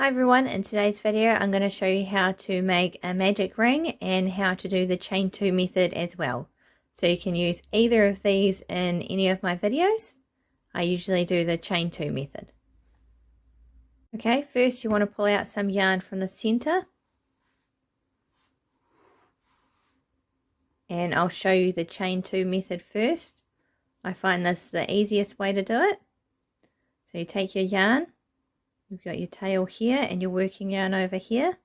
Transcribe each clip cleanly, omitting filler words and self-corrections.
Hi everyone, in today's video I'm going to show you how to make a magic ring and how to do the chain 2 method as well. So you can use either of these in any of my videos. I usually do the chain 2 method. Okay, first you want to pull out some yarn from the center. And I'll show you the chain 2 method first. I find this the easiest way to do it. So you take your yarn. You've got your tail here and your working yarn over here.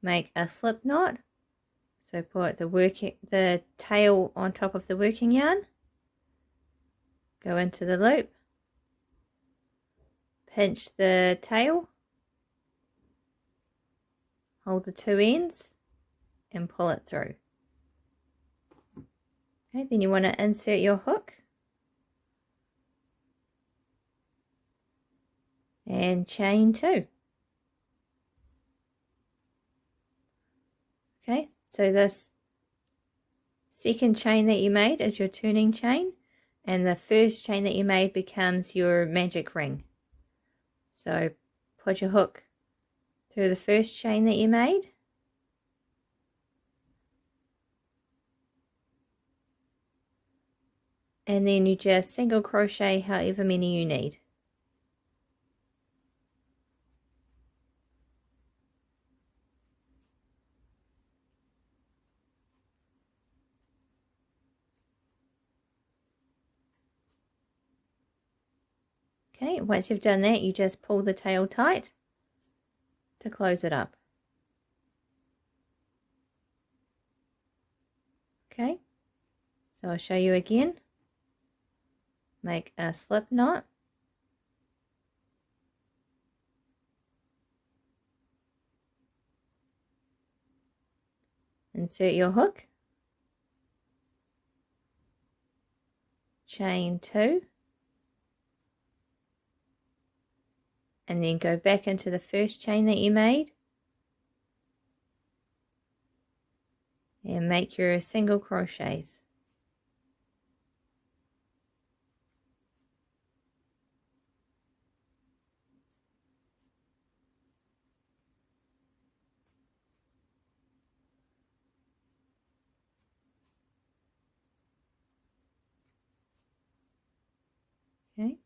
Make a slip knot. So put the tail on top of the working yarn. Go into the loop. Pinch the tail. Hold the two ends and pull it through. Okay, then you want to insert your hook. And chain 2. Okay, so this second chain that you made is your turning chain, and the first chain that you made becomes your magic ring. So put your hook through the first chain that you made, and then you just single crochet however many you need. Okay, once you've done that, you just pull the tail tight to close it up. Okay, so I'll show you again. Make a slip knot. Insert your hook. Chain 2. And then go back into the first chain that you made and make your single crochets. Okay,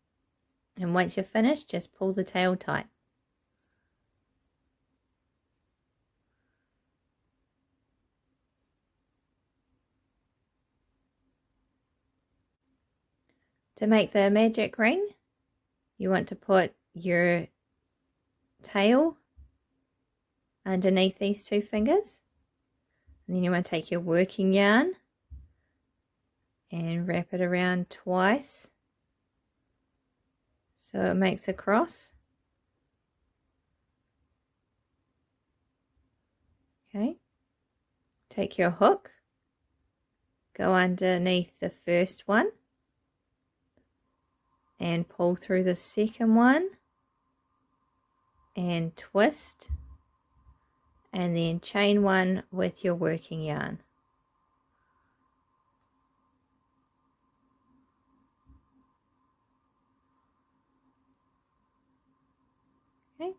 and once you're finished, just pull the tail tight. To make the magic ring, you want to put your tail underneath these two fingers, and then you want to take your working yarn and wrap it around twice so it makes a cross. Okay, take your hook, go underneath the first one and pull through the second one and twist, and then chain 1 with your working yarn. Okay,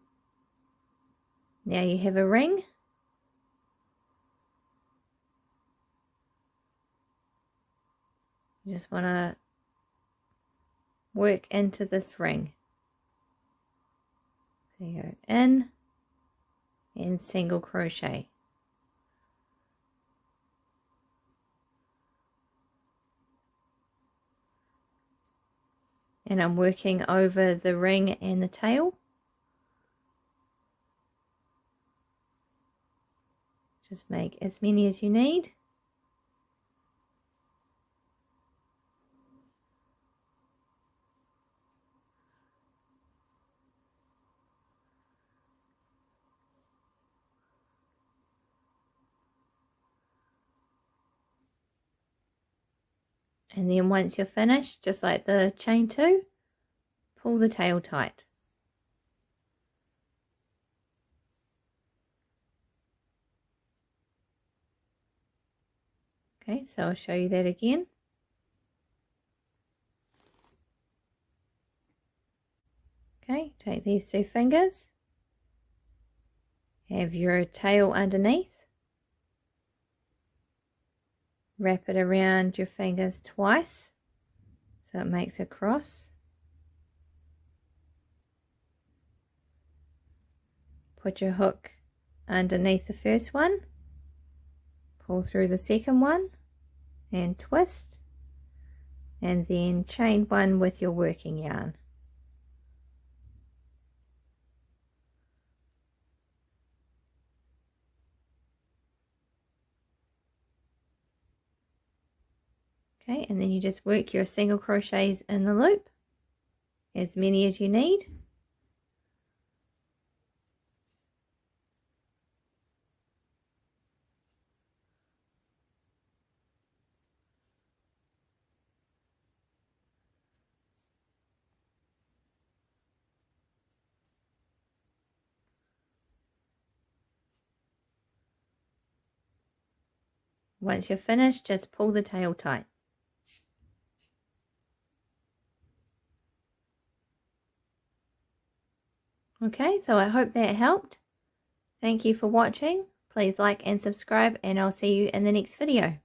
now you have a ring. You just want to work into this ring. So you go in and single crochet. And I'm working over the ring and the tail. Just make as many as you need. And then once you're finished, just like the chain 2, pull the tail tight. Okay, so I'll show you that again. Okay, take these two fingers Have your tail underneath. Wrap it around your fingers twice so it makes a cross. Put your hook underneath the first one, pull through the second one and twist, and then chain one with your working yarn. Okay, and then you just work your single crochets in the loop, as many as you need. Once you're finished, just pull the tail tight. Okay, so I hope that helped. Thank you for watching. Please like and subscribe, and I'll see you in the next video.